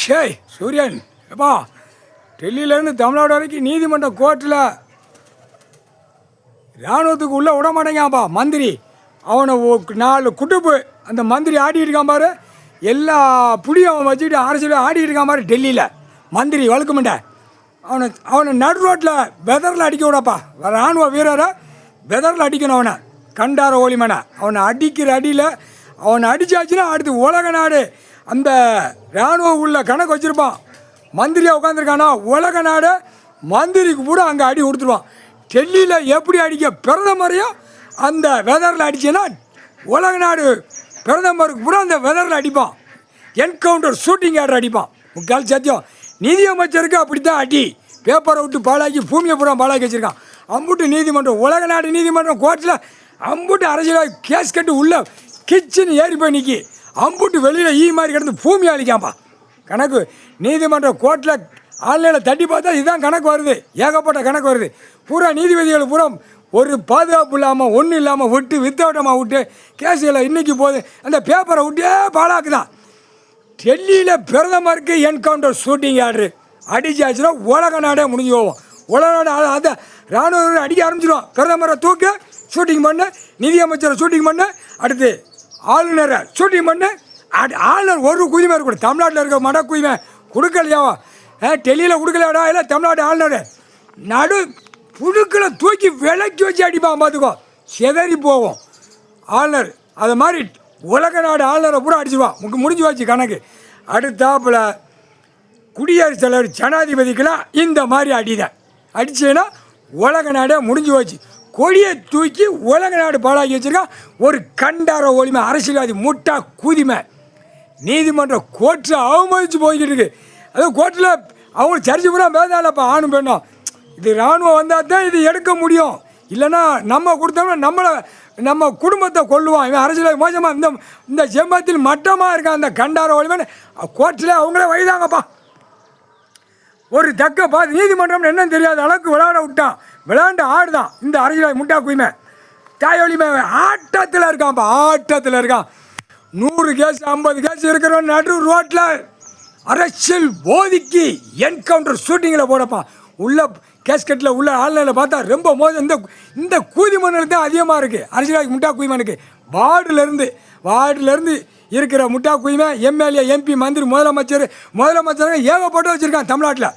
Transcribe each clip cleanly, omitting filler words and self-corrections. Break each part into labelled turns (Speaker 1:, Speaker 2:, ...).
Speaker 1: ஷேய் சூரியன் எப்பா டெல்லியிலேருந்து தமிழ்நாடு வரைக்கும் நீதிமன்ற கோர்ட்டில் இராணுவத்துக்கு உள்ளே விட மாட்டேங்காப்பா மந்திரி. அவனை 4 குட்டுப்பு அந்த மந்திரி ஆடிட்டு இருக்கான் பாரு. எல்லா புடியும் அவன் வச்சுக்கிட்டு அரசியல் ஆடிட்டு இருக்கான் பாரு டெல்லியில் மந்திரி வழக்குமண்ட. அவனை நடு ரோட்டில் வெதரில் அடிக்க விடப்பா. இராணுவ வீரரை வெதரில் அடிக்கணும். அவனை கண்டார ஓலிமனை அவனை அடிக்கிற அடியில் அவனை அடித்தாச்சுன்னா அடுத்து உலக நாடு அந்த இராணுவ உள்ள கணக்கு வச்சுருப்பான். மந்திரியாக உட்காந்துருக்கானா உலக நாடு மந்திரிக்கு கூட அங்கே அடி கொடுத்துருவான். டெல்லியில் எப்படி அடிக்க பிரதமரையும் அந்த வெதரில் அடிச்சேன்னா உலக நாடு பிரதமருக்கு கூட அந்த வெதரில் அடிப்பான். என்கவுண்டர் ஷூட்டிங் ஆர்டர் அடிப்பான். முக்கால் சத்தியம் நீதியமைச்சருக்கு அப்படி தான் அடி. பேப்பரை விட்டு பாலாக்கி பூமியை பூரா பாலாக்கி வச்சுருக்கான். அம்புட்டு நீதிமன்றம் உலக நாடு நீதிமன்றம் கோர்ட்டில் அம்புட்டு அரசியல் கேஸ் கட்டு உள்ள கிச்சன் ஏறி போய் நிற்கி அம்புட்டு வெளியில் மாதிரி கிடந்து பூமி அழிக்காம்பா. கணக்கு நீதிமன்ற கோர்ட்டில் ஆன்லைனில் தட்டி பார்த்தா இதுதான் கணக்கு வருது. ஏகப்பட்ட கணக்கு வருது. பூரா நீதிபதிகள் பூரா ஒரு பாதுகாப்பு இல்லாமல் ஒன்றும் இல்லாமல் விட்டு வித்தவட்டமாக விட்டு கேஸுகளை இன்றைக்கி போகுது. அந்த பேப்பரை விட்டே பாலாக்கு தான். டெல்லியில் பிரதமருக்கு என்கவுண்டர் ஷூட்டிங் ஆர்டரு அடிச்சாச்சுன்னா உலக நாடே முடிஞ்சு போவோம். உலக நாடு அதை இராணுவ அடிக்க ஆரம்பிச்சிடுவோம். பிரதமரை தூக்கு ஷூட்டிங் பண்ணு, நிதியமைச்சரை ஷூட்டிங் பண்ணு, அடுத்து ஆளுநரை ஷூட்டிங் பண்ணு. ஆளுநர் ஒரு குதிமை இருக்கக்கூட. தமிழ்நாட்டில் இருக்க மட குதிமை கொடுக்கலையாவா? டெல்லியில் கொடுக்கலையாடா? இல்லை தமிழ்நாடு ஆளுநர் நடு புழுக்களை தூக்கி விலக்கி வச்சு அடிப்பான். பார்த்துக்கோ செதறி போவோம் ஆளுநர். அது மாதிரி உலக நாடு ஆளுநரை பூரா அடிச்சுடுவான். முடிஞ்சு வச்சு கணக்கு. அடுத்தாப்பில் குடியரசுத் தலைவர் ஜனாதிபதிக்கெல்லாம் இந்த மாதிரி அடிதான் அடிச்சேன்னா உலக நாடே முடிஞ்சு வச்சு. கொடியை தூக்கி உலக நாடு பாழாக்கி வச்சுருக்கான். ஒரு கண்டார ஒளிமை அரசியல்வாதி முட்டா கூதிமை நீதிமன்ற கோர்ட்டில் அவமதிச்சு போய்கிட்டு இருக்கு. அதுவும் கோர்ட்டில் அவங்களுக்கு சரிச்சு பூரா பேதாலப்பா ஆணும் பெண்ணும். இது இராணுவம் வந்தால் தான் இது எடுக்க முடியும். இல்லைன்னா நம்ம கொடுத்தோம்னா நம்ம குடும்பத்தை கொல்லுவான். இவன் அரசியல் மோசமாக இந்த ஜென்மத்தில் மட்டமாக இருக்கான். அந்த கண்டார ஒளிமைன்னு கோர்ட்டில் அவங்களே வயதாங்கப்பா. ஒரு தக்க பார்த்து நீதிமன்றம் என்னன்னு தெரியாத அளவுக்கு விளையாட விட்டான். விளையாண்டு ஆடுதான் இந்த அரசியல் முட்டா குயிமை தாயொலிமை ஆட்டத்தில் இருக்கான்ப்பா. ஆட்டத்தில் இருக்கான். 100 கேஸ் 50 கேஸ் இருக்கிறவன் நடு ரோட்டில் அரசியல் போதிக்கு என்கவுண்டர் ஷூட்டிங்கில் போடப்பான். உள்ள கேஸ்கட்டில் உள்ள ஆன்லைனில் பார்த்தா ரொம்ப மோசம். இந்த கூதி மண்ணில் தான் அதிகமாக இருக்குது அரசியல் முட்டா குயிமனுக்கு. வார்டுலேருந்து இருக்கிற முட்டா குயிமை எம்எல்ஏ எம்பி மந்திரி முதலமைச்சர் ஏகப்பட்டு வச்சுருக்கான். தமிழ்நாட்டில்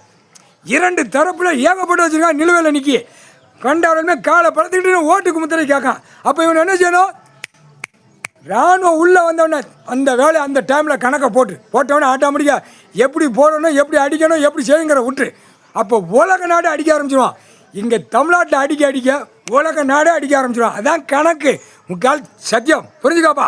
Speaker 1: 2 தரப்பில் ஏகப்பட்டு வச்சுருக்கான். நிலுவையில் நிற்கி கண்டாரமே காலை படுத்துக்கிட்டு ஓட்டுக்கு முத்திரை கேட்கான். அப்போ இவன் என்ன செய்யணும்? இராணுவம் உள்ளே வந்தவொடனே அந்த வேலை அந்த டைமில் கணக்கை போட்டவொடனே ஆட்டோமேட்டிக்காக எப்படி போடணும், எப்படி அடிக்கணும், எப்படி செய்யுங்கிற விட்டு அப்போ உலக நாடு அடிக்க ஆரம்பிச்சிடுவான். இங்கே தமிழ்நாட்டில் அடிக்க உலக நாடே அடிக்க ஆரம்பிச்சிடுவான். அதான் கணக்கு. முக்கால் சத்தியம். புரிஞ்சுக்காப்பா.